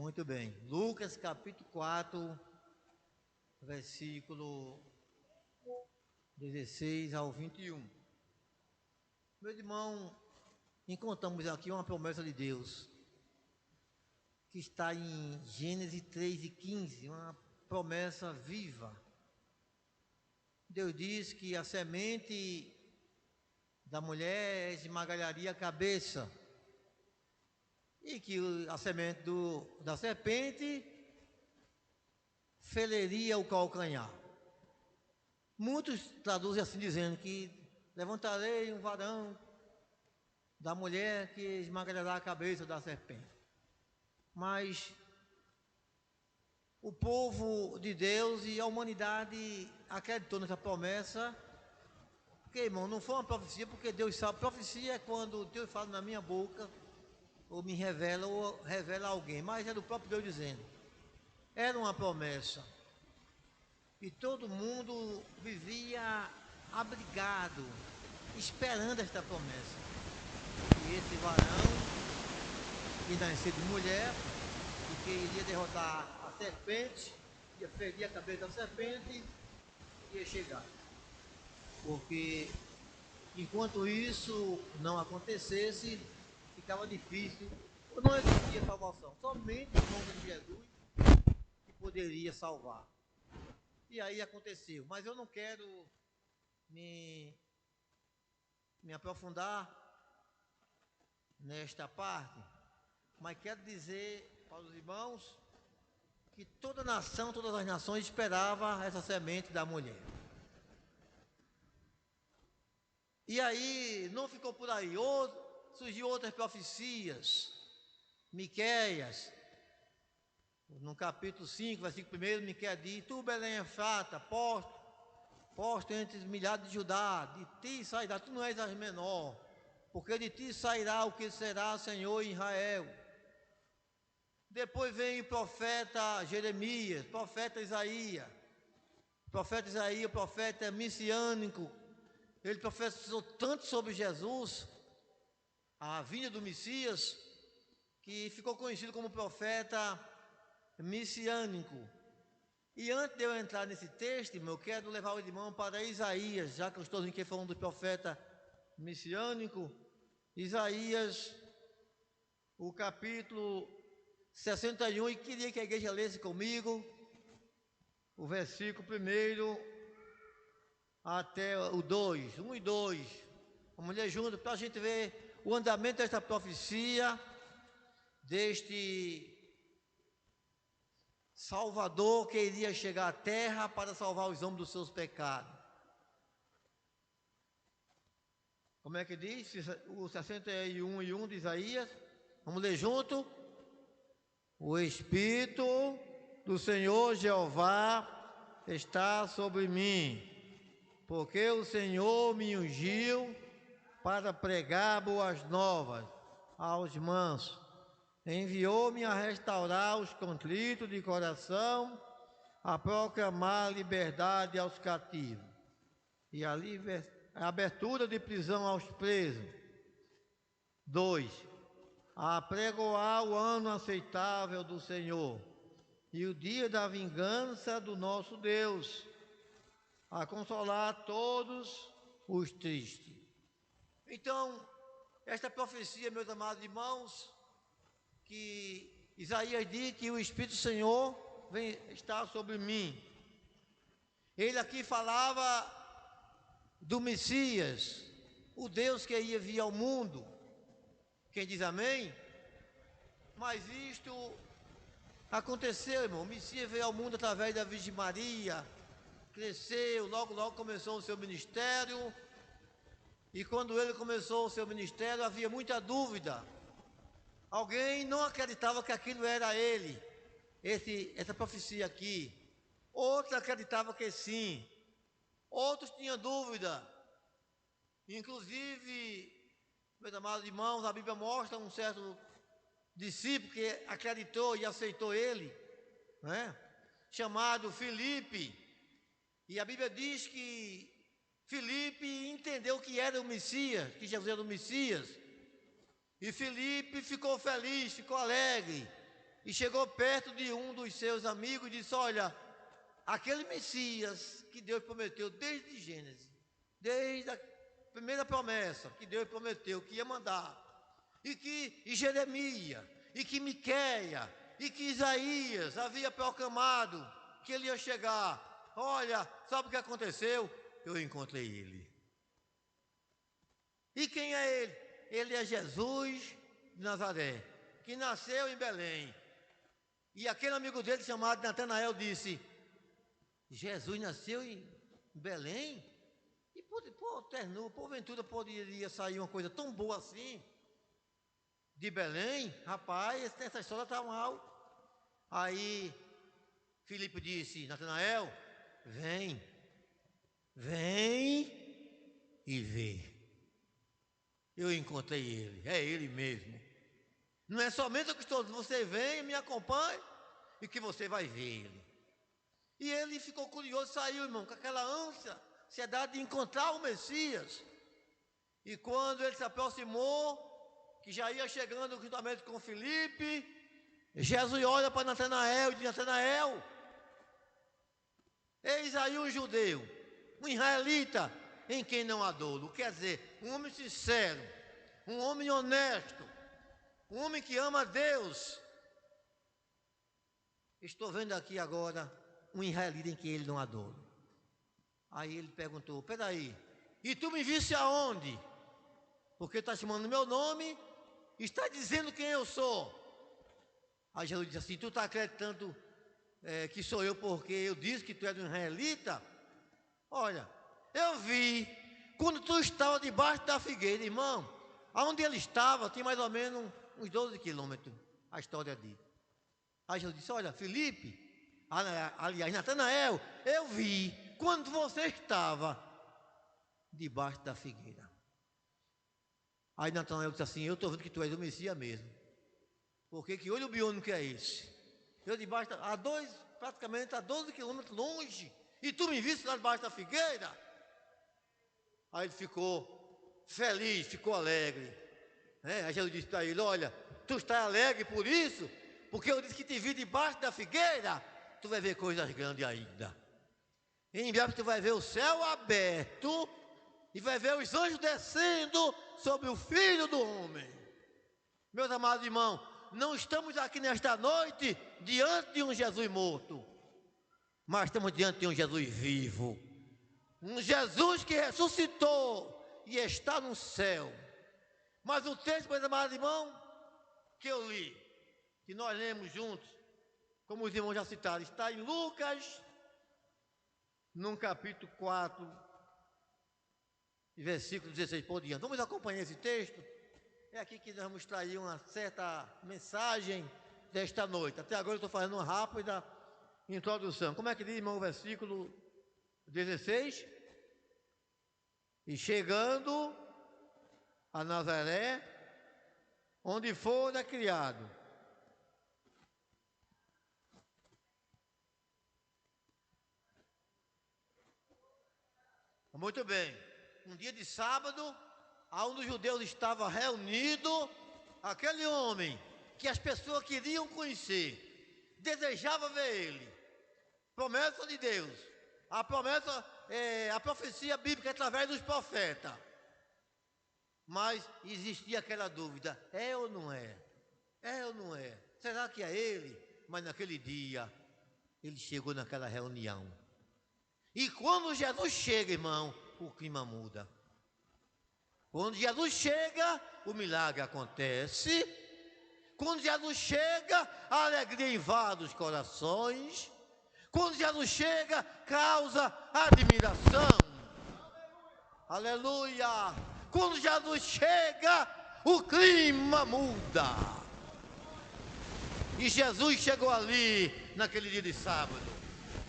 Muito bem. Lucas capítulo 4, versículo 16 ao 21. Meu irmão, encontramos aqui uma promessa de Deus, que está em Gênesis 3:15, uma promessa viva. Deus diz que a semente da mulher esmagalharia a cabeça, e que a semente da serpente feriria o calcanhar. Muitos traduzem assim, dizendo que levantarei um varão da mulher que esmagará a cabeça da serpente. Mas o povo de Deus e a humanidade acreditou nessa promessa, porque, irmão, não foi uma profecia, porque Deus sabe, profecia é quando Deus fala na minha boca, ou me revela, ou revela alguém, mas é do próprio Deus dizendo. Era uma promessa, e todo mundo vivia abrigado, esperando esta promessa, que esse varão que nascer de mulher, e que iria derrotar a serpente, ia ferir a cabeça da serpente, ia chegar. Porque enquanto isso não acontecesse, ficava difícil, não existia salvação. Somente o nome de Jesus que poderia salvar. E aí aconteceu. Mas eu não quero me aprofundar nesta parte, mas quero dizer para os irmãos que toda nação, todas as nações esperavam essa semente da mulher. E aí não ficou por aí, surgiu outras profecias. Miqueias, no capítulo 5, versículo 1, Miqueias diz: Tu, Belém Efrata, posto entre os milhares de Judá, de ti sairá, tu não és a menor, porque de ti sairá o que será Senhor em Israel. Depois vem o profeta Jeremias, profeta Isaías, profeta messiânico. Ele profetizou tanto sobre Jesus, a vinda do Messias, que ficou conhecido como profeta messiânico. E antes de eu entrar nesse texto, irmão, eu quero levar o irmão para Isaías, já que eu estou aqui falando do profeta messiânico. Isaías, o capítulo 61, e queria que a igreja lesse comigo o versículo 1 até o 2, 1 e 2. Vamos ler junto para a gente ver o andamento desta profecia, deste Salvador que iria chegar à terra para salvar os homens dos seus pecados. Como é que diz? O 61 e 1 de Isaías. Vamos ler junto. O Espírito do Senhor Jeová está sobre mim, porque o Senhor me ungiu para pregar boas novas aos mansos. Enviou-me a restaurar os contritos de coração, a proclamar liberdade aos cativos e a abertura de prisão aos presos. 2. A apregoar o ano aceitável do Senhor e o dia da vingança do nosso Deus, a consolar todos os tristes. Então, esta profecia, meus amados irmãos, que Isaías diz que o Espírito do Senhor vem estar sobre mim. Ele aqui falava do Messias, o Deus que ia vir ao mundo. Quem diz amém? Mas isto aconteceu, irmão. O Messias veio ao mundo através da Virgem Maria, cresceu, logo começou o seu ministério. E quando ele começou o seu ministério, havia muita dúvida. Alguém não acreditava que aquilo era ele, essa profecia aqui. Outros acreditavam que sim. Outros tinham dúvida. Inclusive, meus amados irmãos, a Bíblia mostra um certo discípulo que acreditou e aceitou ele, né? Chamado Filipe. E a Bíblia diz que Filipe entendeu que era o Messias, que Jesus era o Messias. E Filipe ficou feliz, ficou alegre. e chegou perto de um dos seus amigos e disse: olha, aquele Messias que Deus prometeu desde Gênesis, desde a primeira promessa que Deus prometeu que ia mandar, e Jeremias, e que Miquéia, e que Isaías havia proclamado que ele ia chegar. Olha, sabe o que aconteceu? Eu encontrei ele. E quem é ele? Ele é Jesus de Nazaré, que nasceu em Belém. E aquele amigo dele, chamado Natanael, disse: Jesus nasceu em Belém? E porventura poderia sair uma coisa tão boa assim de Belém? Rapaz, essa história está mal. Aí Filipe disse: Natanael, vem e vê. Eu encontrei ele, é ele mesmo. Não é somente o que estou dizendo, você vem, me acompanhe e que você vai ver ele. E ele ficou curioso, saiu, irmão, com aquela ansiedade de encontrar o Messias. E quando ele se aproximou, que já ia chegando juntamente com Filipe, Jesus olha para Natanael e diz: Natanael, eis aí um judeu, um israelita, em quem não há dolo. Quer dizer, um homem sincero, um homem honesto, um homem que ama a Deus. Estou vendo aqui agora um israelita em quem ele não há dolo. Aí ele perguntou: peraí, e tu me viste aonde? Porque está chamando meu nome, está dizendo quem eu sou. Aí Jesus disse assim: tu está acreditando que sou eu porque eu disse que tu és um israelita? Olha, eu vi quando tu estava debaixo da figueira, irmão. Aonde ele estava tinha mais ou menos uns 12 quilômetros, a história diz. Aí Jesus disse: olha, Filipe, aliás, Natanael, eu vi quando você estava debaixo da figueira. Aí Natanael disse assim: eu estou vendo que tu és o Messias mesmo. Porque que olho biônico é esse? Eu debaixo, praticamente a 12 quilômetros longe, e tu me viste lá debaixo da figueira? Aí ele ficou feliz, ficou alegre. Aí Jesus disse para ele: olha, tu estás alegre por isso? Porque eu disse que te vi debaixo da figueira. Tu vai ver coisas grandes ainda. Em breve tu vai ver o céu aberto e vai ver os anjos descendo sobre o Filho do Homem. Meus amados irmãos, não estamos aqui nesta noite diante de um Jesus morto, mas estamos diante de um Jesus vivo. Um Jesus que ressuscitou e está no céu. Mas o texto, meus amados irmãos, que eu li, que nós lemos juntos, como os irmãos já citaram, está em Lucas, no capítulo 4, versículo 16 por diante. Vamos acompanhar esse texto? É aqui que nós vamos extrair uma certa mensagem desta noite. Até agora eu estou fazendo uma rápida introdução. Como é que diz, irmão, o versículo 16? E chegando a Nazaré, onde fora criado. Muito bem. Um dia de sábado, onde os judeus estavam reunidos, aquele homem que as pessoas queriam conhecer, desejava ver ele. Promessa de Deus. A promessa, a profecia bíblica através dos profetas. Mas existia aquela dúvida: é ou não é? É ou não é? Será que é ele? Mas naquele dia, ele chegou naquela reunião. E quando Jesus chega, irmão, o clima muda. Quando Jesus chega, o milagre acontece. Quando Jesus chega, a alegria invade os corações. Quando Jesus chega, causa admiração. Aleluia! Quando Jesus chega, o clima muda. E Jesus chegou ali, naquele dia de sábado.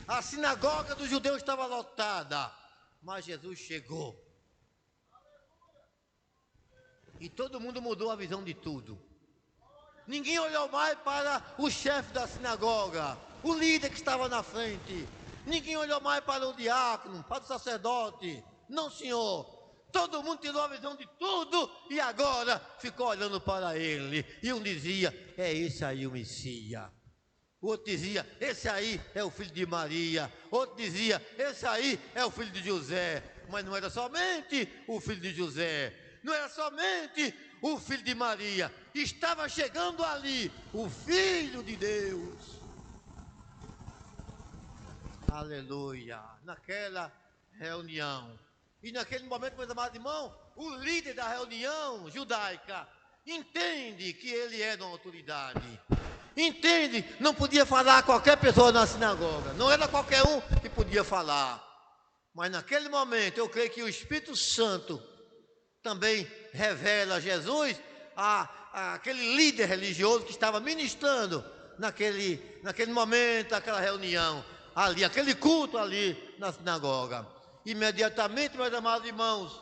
A sinagoga dos judeus estava lotada, mas Jesus chegou. E todo mundo mudou a visão de tudo. Ninguém olhou mais para o chefe da sinagoga, o líder que estava na frente. Ninguém olhou mais para o diácono, para o sacerdote. Não, senhor. Todo mundo tirou a visão de tudo e agora ficou olhando para ele. E um dizia, é esse aí o Messias. O outro dizia, esse aí é o filho de Maria. Outro dizia, esse aí é o filho de José. Mas não era somente o filho de José. Não era somente o filho de Maria. Estava chegando ali o Filho de Deus. Aleluia. Naquela reunião. E naquele momento, meus amados irmãos, o líder da reunião judaica entende que ele é de uma autoridade. Entende? Não podia falar a qualquer pessoa na sinagoga. Não era qualquer um que podia falar. Mas naquele momento, eu creio que o Espírito Santo também revela a Jesus, aquele líder religioso que estava ministrando naquele momento, naquela reunião, ali, aquele culto ali na sinagoga. Imediatamente, meus amados irmãos,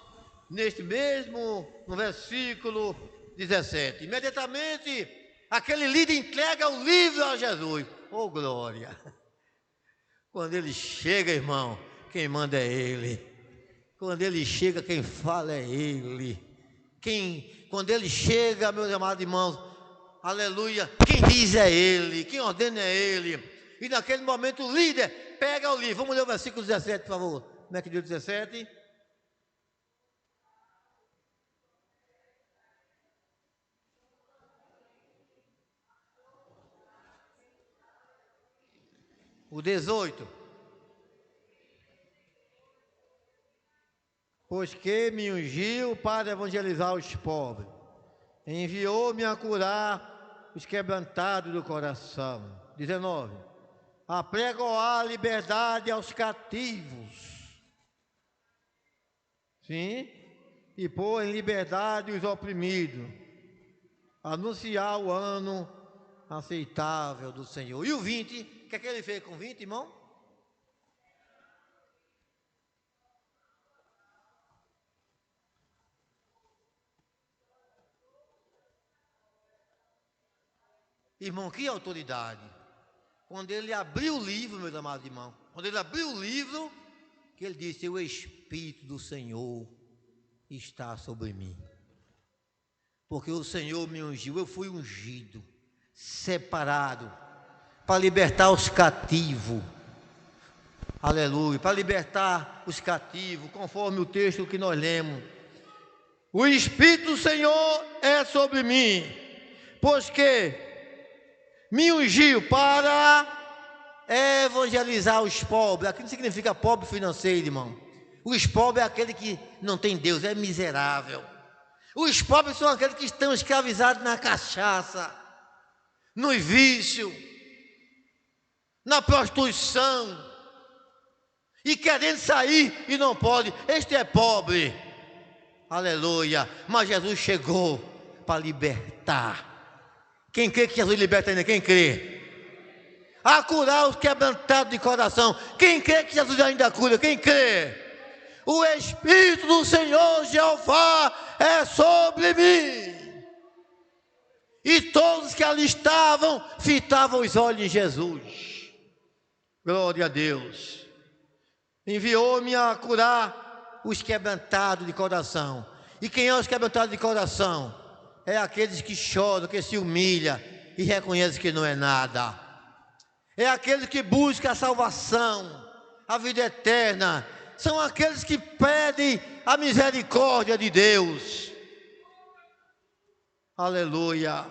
no versículo 17, imediatamente, aquele líder entrega o livro a Jesus. Oh, glória! Quando ele chega, irmão, quem manda é ele. Quando ele chega, quem fala é ele. Quando ele chega, meus amados irmãos, aleluia, quem diz é ele, quem ordena é ele. E naquele momento o líder pega o livro. Vamos ler o versículo 17, por favor. Como é que diz o 17? O 18. Pois que me ungiu para evangelizar os pobres, enviou-me a curar os quebrantados do coração. 19. A pregoar a liberdade aos cativos. Sim, e pôr em liberdade os oprimidos. Anunciar o ano aceitável do Senhor. E o 20, o que é que ele fez com 20, irmão? Irmão, que autoridade! Quando ele abriu o livro, meus amados irmãos, quando ele abriu o livro, que ele disse, o Espírito do Senhor está sobre mim. Porque o Senhor me ungiu, eu fui ungido, separado, para libertar os cativos. Aleluia, para libertar os cativos, conforme o texto que nós lemos. O Espírito do Senhor é sobre mim, pois que me ungiu para evangelizar os pobres. Aqui não significa pobre financeiro, irmão. Os pobres é aquele que não tem Deus, é miserável. Os pobres são aqueles que estão escravizados na cachaça, no vício, na prostituição, e querendo sair e não pode. Este é pobre. Aleluia. Mas Jesus chegou para libertar. Quem crê que Jesus liberta ainda? Quem crê? A curar os quebrantados de coração. Quem crê que Jesus ainda cura? Quem crê? O Espírito do Senhor Jeová é sobre mim. E todos que ali estavam, fitavam os olhos em Jesus. Glória a Deus. Enviou-me a curar os quebrantados de coração. E quem é os quebrantados de coração? É aqueles que choram, que se humilham e reconhecem que não é nada. É aqueles que buscam a salvação, a vida eterna. São aqueles que pedem a misericórdia de Deus. Aleluia.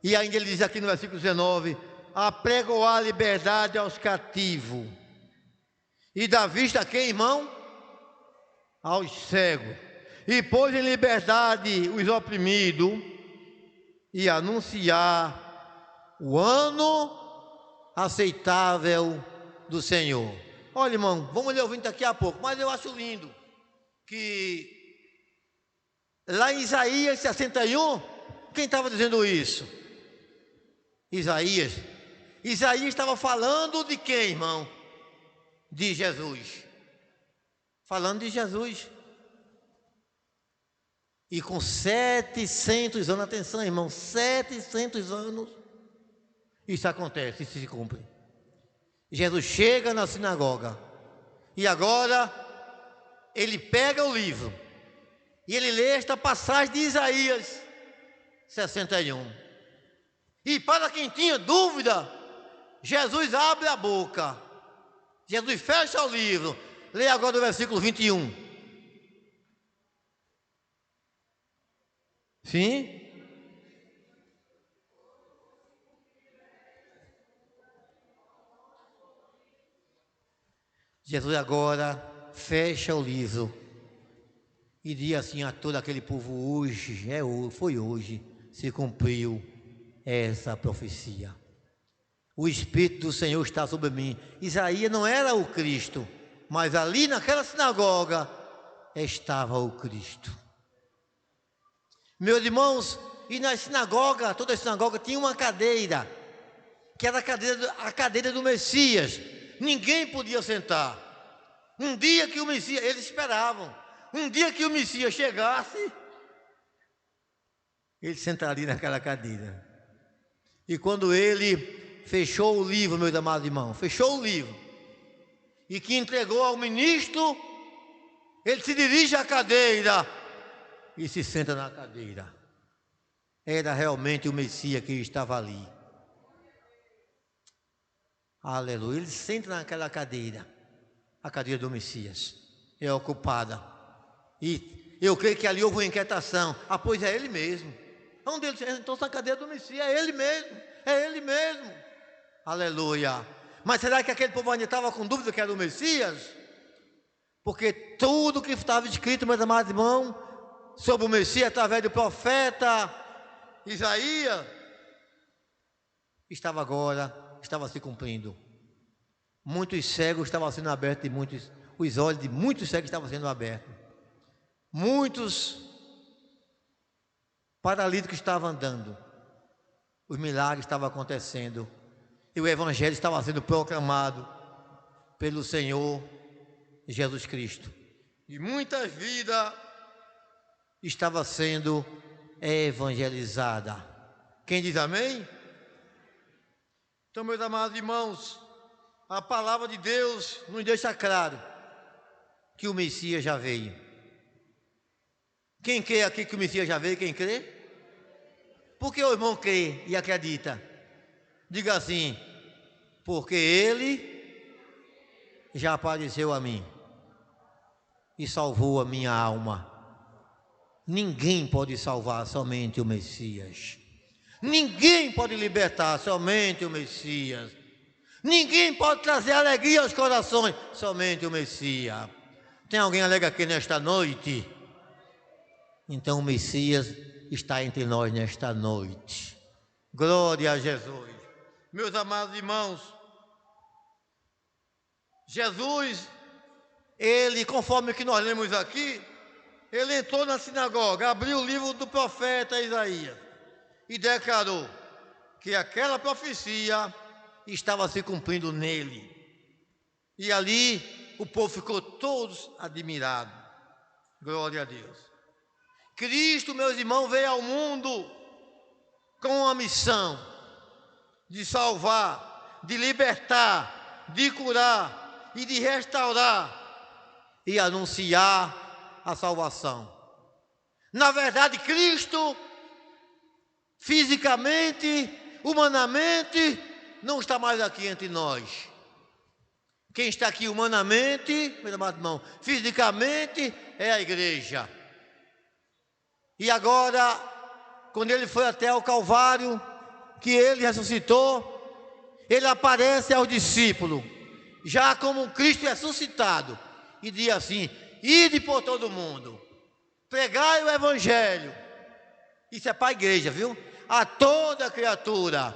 E ainda ele diz aqui no versículo 19, apregoar a liberdade aos cativos. E dar vista a quem, irmão? Aos cegos. E pôs em liberdade os oprimidos e anunciar o ano aceitável do Senhor. Olha, irmão, vamos ler o 20 daqui a pouco, mas eu acho lindo que lá em Isaías 61, quem estava dizendo isso? Isaías. Isaías estava falando de quem, irmão? De Jesus. Falando de Jesus. E com 700 anos, atenção, irmão, 700 anos, isso acontece, isso se cumpre. Jesus chega na sinagoga, e agora, ele pega o livro, E ele lê esta passagem de Isaías 61. E para quem tinha dúvida, Jesus abre a boca. Jesus fecha o livro. Lê agora o versículo 21. Sim? Jesus agora fecha o livro e diz assim a todo aquele povo: hoje, foi hoje, se cumpriu essa profecia. O Espírito do Senhor está sobre mim. Isaías não era o Cristo, mas ali naquela sinagoga estava o Cristo. Meus irmãos, e na sinagoga, toda a sinagoga tinha uma cadeira, que era a cadeira do Messias. Ninguém podia sentar. Um dia que o Messias, eles esperavam, um dia que o Messias chegasse, ele sentaria naquela cadeira. E quando ele fechou o livro, meus amados irmãos, fechou o livro, e que entregou ao ministro, ele se dirige à cadeira e se senta na cadeira. Era realmente o Messias que estava ali. Aleluia. Ele senta naquela cadeira, a cadeira do Messias é ocupada. E eu creio que ali houve uma inquietação. Ah, pois é ele mesmo. Onde ele senta? Então, na cadeira do Messias, é ele mesmo. É ele mesmo. Aleluia. Mas será que aquele povo ainda estava com dúvida que era o Messias? Porque tudo que estava escrito, meus amados irmãos, sobre o Messias, através do profeta Isaías, estava se cumprindo. Muitos cegos estavam sendo abertos, os olhos de muitos cegos estavam sendo abertos. Muitos paralíticos estavam andando. Os milagres estavam acontecendo. E o Evangelho estava sendo proclamado pelo Senhor Jesus Cristo. E muitas vidas estavam sendo evangelizadas. Quem diz amém? Então, meus amados irmãos, a palavra de Deus nos deixa claro que o Messias já veio. Quem crê aqui que o Messias já veio? Quem crê? Por que o irmão crê e acredita? Diga assim: porque ele já apareceu a mim e salvou a minha alma. Ninguém pode salvar, somente o Messias. Ninguém pode libertar, somente o Messias. Ninguém pode trazer alegria aos corações, somente o Messias. Tem alguém alegre aqui nesta noite? Então o Messias está entre nós nesta noite. Glória a Jesus. Meus amados irmãos, Jesus, ele, conforme que nós lemos aqui, ele entrou na sinagoga, abriu o livro do profeta Isaías e declarou que aquela profecia estava se cumprindo nele. E ali o povo ficou todos admirados. Glória a Deus. Cristo, meus irmãos, veio ao mundo com uma missão de salvar, de libertar, de curar e de restaurar e anunciar a salvação. Na verdade, Cristo, fisicamente, humanamente, não está mais aqui entre nós. Quem está aqui humanamente, meu amado irmão, fisicamente, é a igreja. E agora, quando ele foi até o Calvário, que ele ressuscitou, ele aparece aos discípulos, já como um Cristo ressuscitado, e diz assim: ide por todo mundo, pregai o Evangelho. Isso é para a igreja, viu? A toda criatura.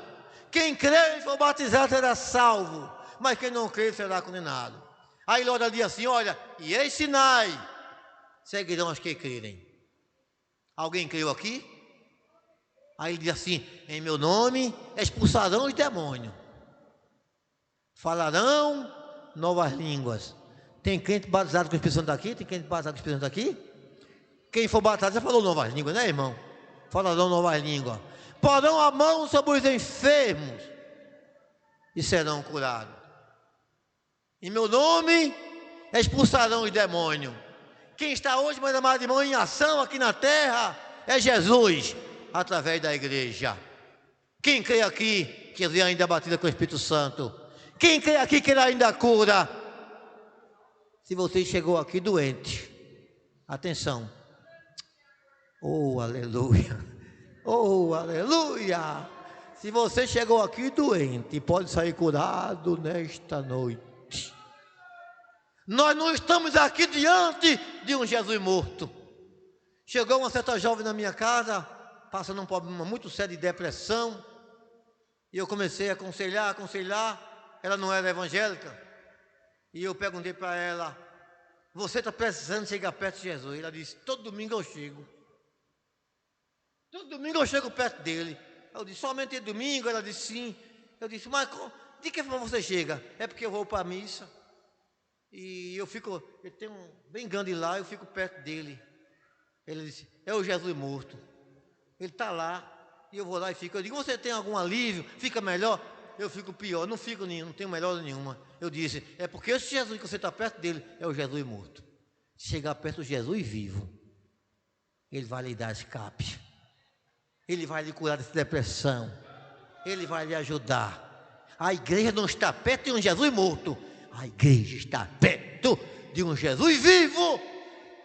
Quem crê e for batizado será salvo, mas quem não crê será condenado. Aí Lora diz assim: olha, e ensinai, seguirão os que crerem. Alguém creu aqui? Aí ele diz assim: em meu nome expulsarão os demônios, falarão novas línguas. Tem crente batizado com o Espírito Santo aqui? Tem crente batizado com o Espírito Santo aqui? Quem for batizado já falou novas línguas, né, irmão? Falarão novas línguas. Porão a mão sobre os enfermos e serão curados. Em meu nome expulsarão os demônios. Quem está hoje, meus amados irmãos, em ação aqui na terra é Jesus, através da igreja. Quem crê aqui que ele ainda é batido com o Espírito Santo? Quem crê aqui que ele ainda cura? Se você chegou aqui doente, atenção. Oh, aleluia. Oh, aleluia. Se você chegou aqui doente, pode sair curado nesta noite. Nós não estamos aqui diante de um Jesus morto. Chegou uma certa jovem na minha casa, passando um problema muito sério de depressão, e eu comecei a aconselhar, ela não era evangélica, e eu perguntei para ela: você está precisando chegar perto de Jesus? Ela disse: todo domingo eu chego. Todo domingo eu chego perto dele. Eu disse: somente domingo? Ela disse: sim. Eu disse: mas de que forma você chega? É porque eu vou para a missa, e eu tenho bem grande lá, eu fico perto dele. Ele disse: é o Jesus morto. Ele está lá, e eu vou lá e fico. Eu digo: você tem algum alívio? Fica melhor? Eu fico pior, não fico nenhum, não tenho melhor nenhuma. Eu disse: é porque esse Jesus que você está perto dele é o Jesus morto. Se chegar perto do Jesus vivo, ele vai lhe dar escape. Ele vai lhe curar dessa depressão. Ele vai lhe ajudar. A igreja não está perto de um Jesus morto. A igreja está perto de um Jesus vivo,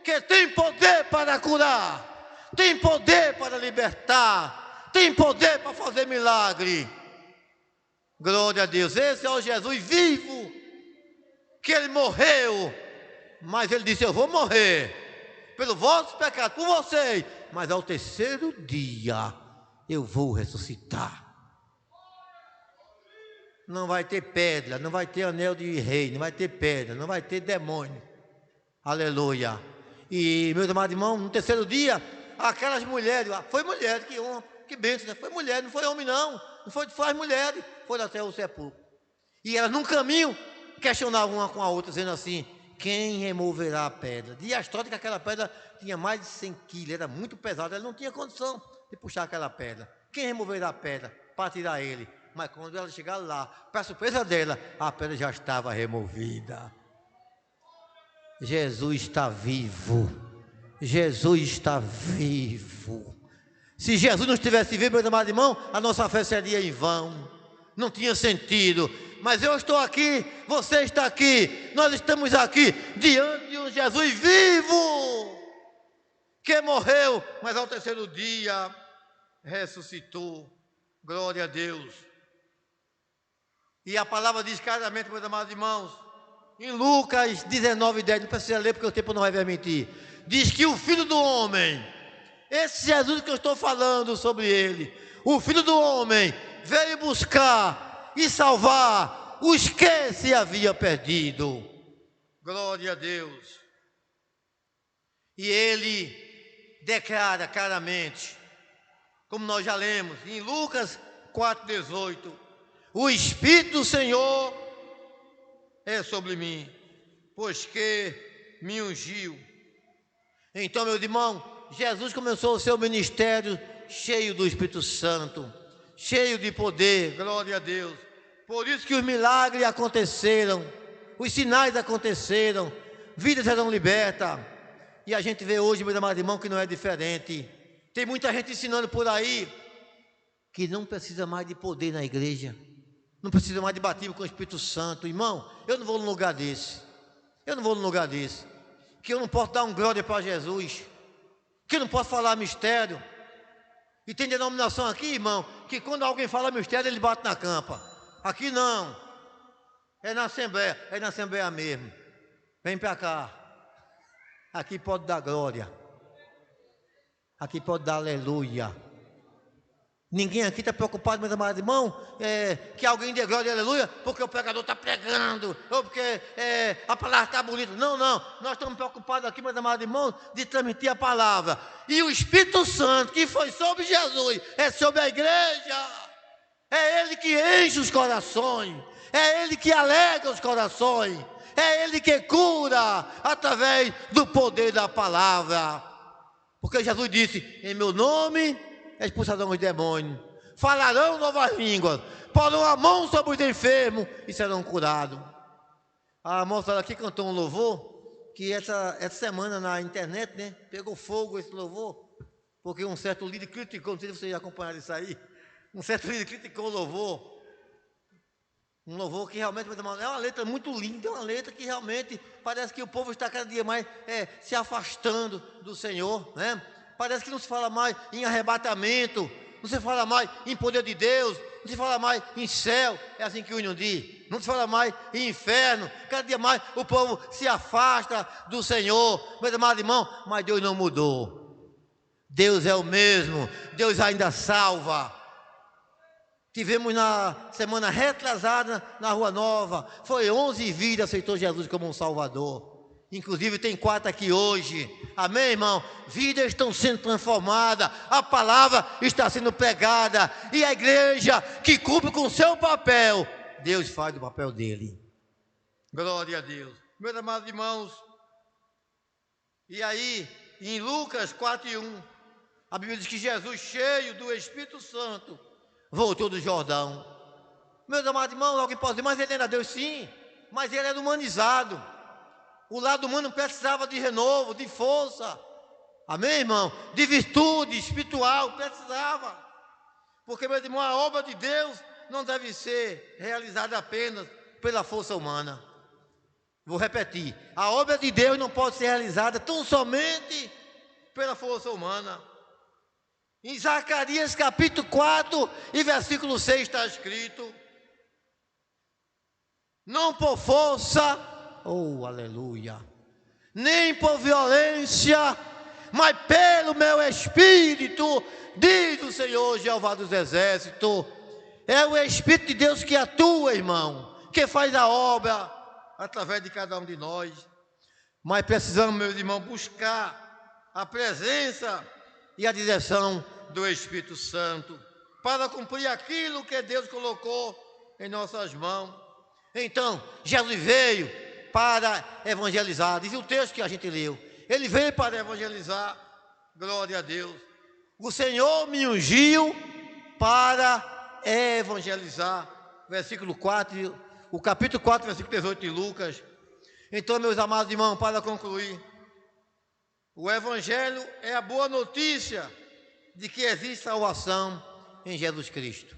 que tem poder para curar, tem poder para libertar, tem poder para fazer milagre. Glória a Deus. Esse é o Jesus vivo, que ele morreu, mas ele disse: eu vou morrer pelo vosso pecado, por vocês, mas ao terceiro dia eu vou ressuscitar. Não vai ter pedra, não vai ter anel de rei, não vai ter pedra, não vai ter demônio. Aleluia. E, meus amados irmãos, no terceiro dia, aquelas mulheres, foi mulher, que honra, que bênção, né? Foi mulher, não foi homem não foi as mulheres, foram até o sepulcro. E elas num caminho questionavam uma com a outra, dizendo assim: quem removerá a pedra? E a história que aquela pedra tinha mais de 100 quilos, era muito pesada, ela não tinha condição de puxar aquela pedra. Quem removerá a pedra para tirar ele? Mas quando ela chegar lá, para surpresa dela, a pedra já estava removida. Jesus está vivo. Jesus está vivo. Se Jesus não estivesse vivo, meu amado irmão, a nossa fé seria em vão. Não tinha sentido. Mas eu estou aqui, você está aqui, nós estamos aqui diante de um Jesus vivo, que morreu, mas ao terceiro dia ressuscitou. Glória a Deus. E a palavra diz claramente, meus amados irmãos, em Lucas 19:10, não precisa ler porque o tempo não vai permitir, diz que o Filho do Homem, esse Jesus que eu estou falando sobre ele, o Filho do Homem veio buscar e salvar os que se havia perdido. Glória a Deus. E ele declara claramente, como nós já lemos em Lucas 4:18, o Espírito do Senhor é sobre mim, pois que me ungiu. Então, meus irmãos, Jesus começou o seu ministério cheio do Espírito Santo, cheio de poder. Glória a Deus. Por isso que os milagres aconteceram, os sinais aconteceram, vidas serão libertas. E a gente vê hoje, meus amados irmãos, que não é diferente. Tem muita gente ensinando por aí que não precisa mais de poder na igreja, não precisa mais de batismo com o Espírito Santo. Irmão, eu não vou num lugar desse. Que eu não posso dar um glória para Jesus, que eu não posso falar mistério. E tem denominação aqui, irmão, que quando alguém fala mistério, ele bate na campa. Aqui não. É na Assembleia mesmo. Vem para cá. Aqui pode dar glória. Aqui pode dar aleluia. Ninguém aqui está preocupado, meus amados irmãos, que alguém dê glória e aleluia, porque o pregador está pregando, ou porque a palavra está bonita. Não, nós estamos preocupados aqui, meus amados irmãos, de transmitir a palavra. E o Espírito Santo, que foi sobre Jesus, é sobre a igreja. É Ele que enche os corações, é Ele que alegra os corações, é Ele que cura através do poder da palavra. Porque Jesus disse: em meu nome expulsarão os demônios, falarão novas línguas, porão a mão sobre os enfermos e serão curados. A moça aqui cantou um louvor que essa semana na internet, né, pegou fogo esse louvor, porque um certo líder criticou, não sei se vocês já acompanharam isso aí, um certo líder criticou o louvor, um louvor que realmente é uma letra muito linda, é uma letra que realmente parece que o povo está cada dia mais se afastando do Senhor, né? Parece que não se fala mais em arrebatamento, não se fala mais em poder de Deus, não se fala mais em céu, é assim que o hino diz, não se fala mais em inferno, cada dia mais o povo se afasta do Senhor, meu amado irmão, mas Deus não mudou, Deus é o mesmo, Deus ainda salva. Tivemos na semana retrasada na Rua Nova, foi 11 vidas aceitou Jesus como um Salvador. Inclusive tem 4 aqui hoje, amém, irmão? Vidas estão sendo transformadas, a palavra está sendo pregada, e a igreja que cumpre com o seu papel, Deus faz o papel dele. Glória a Deus. Meus amados irmãos, e aí, em Lucas 4:1, a Bíblia diz que Jesus, cheio do Espírito Santo, voltou do Jordão. Meus amados irmãos, alguém pode dizer, mas ele era Deus, sim, mas ele era humanizado. O lado humano precisava de renovo, de força, amém, irmão? De virtude espiritual, precisava. Porque, meu irmão, a obra de Deus não deve ser realizada apenas pela força humana. Vou repetir, a obra de Deus não pode ser realizada tão somente pela força humana. Em Zacarias capítulo 4 e versículo 6 está escrito: não por força, oh aleluia, nem por violência, mas pelo meu Espírito, diz o Senhor Jeová dos Exércitos. É o Espírito de Deus que atua, irmão, que faz a obra através de cada um de nós. Mas precisamos, meus irmãos, buscar a presença e a direção do Espírito Santo para cumprir aquilo que Deus colocou em nossas mãos. Então, Jesus veio para evangelizar, diz o texto que a gente leu, ele veio para evangelizar, glória a Deus. O Senhor me ungiu para evangelizar, versículo 4, o capítulo 4, versículo 18 de Lucas. Então, meus amados irmãos, para concluir, o Evangelho é a boa notícia de que existe salvação em Jesus Cristo.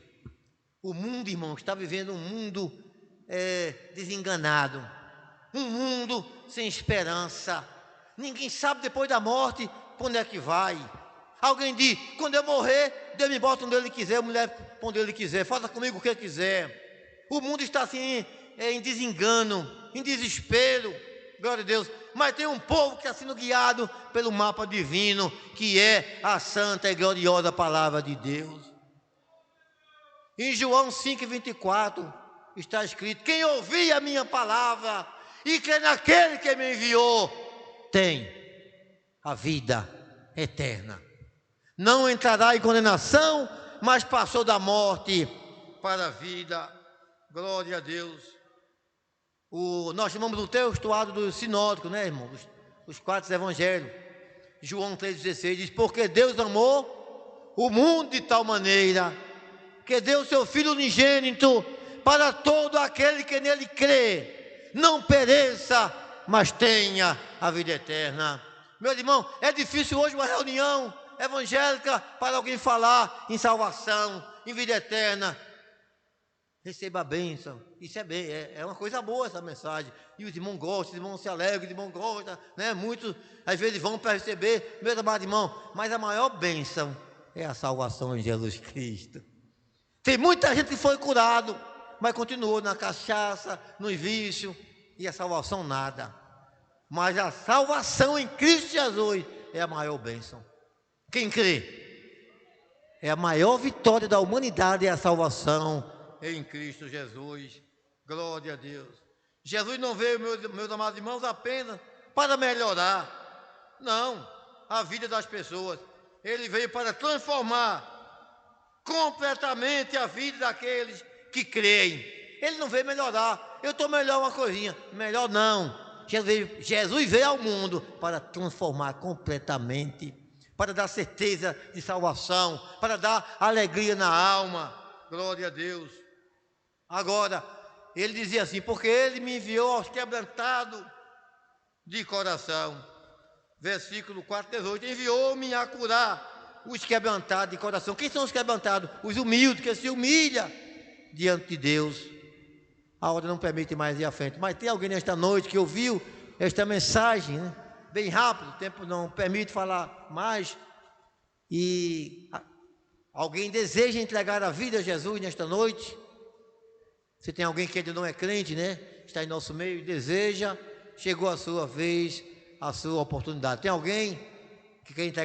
O mundo, irmão, está vivendo um mundo desenganado, um mundo sem esperança. Ninguém sabe depois da morte para onde é que vai. Alguém diz, quando eu morrer, Deus me bota onde Ele quiser, a mulher onde Ele quiser, faça comigo o que quiser. O mundo está assim, em desengano, em desespero, glória a Deus. Mas tem um povo que está sendo guiado pelo mapa divino, que é a santa e gloriosa palavra de Deus. Em João 5:24 está escrito: quem ouvir a minha palavra e crê naquele que me enviou, tem a vida eterna. Não entrará em condenação, mas passou da morte para a vida. Glória a Deus. Nós chamamos o texto do sinótico, né, irmão? Os 4 evangelhos. João 3,16 diz: porque Deus amou o mundo de tal maneira que deu o seu Filho unigênito para todo aquele que nele crê, não pereça, mas tenha a vida eterna. Meu irmão, é difícil hoje uma reunião evangélica para alguém falar em salvação, em vida eterna. Receba a bênção, isso é uma coisa boa essa mensagem, e os irmãos gostam, os irmãos se alegram, os irmãos gostam, né? Muitos às vezes vão para receber, meu amado irmão, mas a maior bênção é a salvação em Jesus Cristo. Tem muita gente que foi curado, mas continuou na cachaça, no vício, e a salvação nada. Mas a salvação em Cristo Jesus é a maior bênção. Quem crê? É a maior vitória da humanidade, é a salvação em Cristo Jesus. Glória a Deus. Jesus não veio, meus amados irmãos, apenas para melhorar, não, a vida das pessoas. Ele veio para transformar completamente a vida daqueles que creem. Ele não veio melhorar. Eu estou melhor uma coisinha. Melhor não. Jesus veio ao mundo para transformar completamente, para dar certeza de salvação, para dar alegria na alma. Glória a Deus. Agora, ele dizia assim: porque ele me enviou aos quebrantados de coração. Versículo 4:18, enviou-me a curar os quebrantados de coração. Quem são os quebrantados? Os humildes, que se humilham diante de Deus. A hora não permite mais ir à frente, mas tem alguém nesta noite que ouviu esta mensagem, né? Bem rápido, o tempo não permite falar mais, e alguém deseja entregar a vida a Jesus nesta noite. Se tem alguém que ainda não é crente, né? Está em nosso meio e deseja, chegou a sua vez, a sua oportunidade. Tem alguém que quer entregar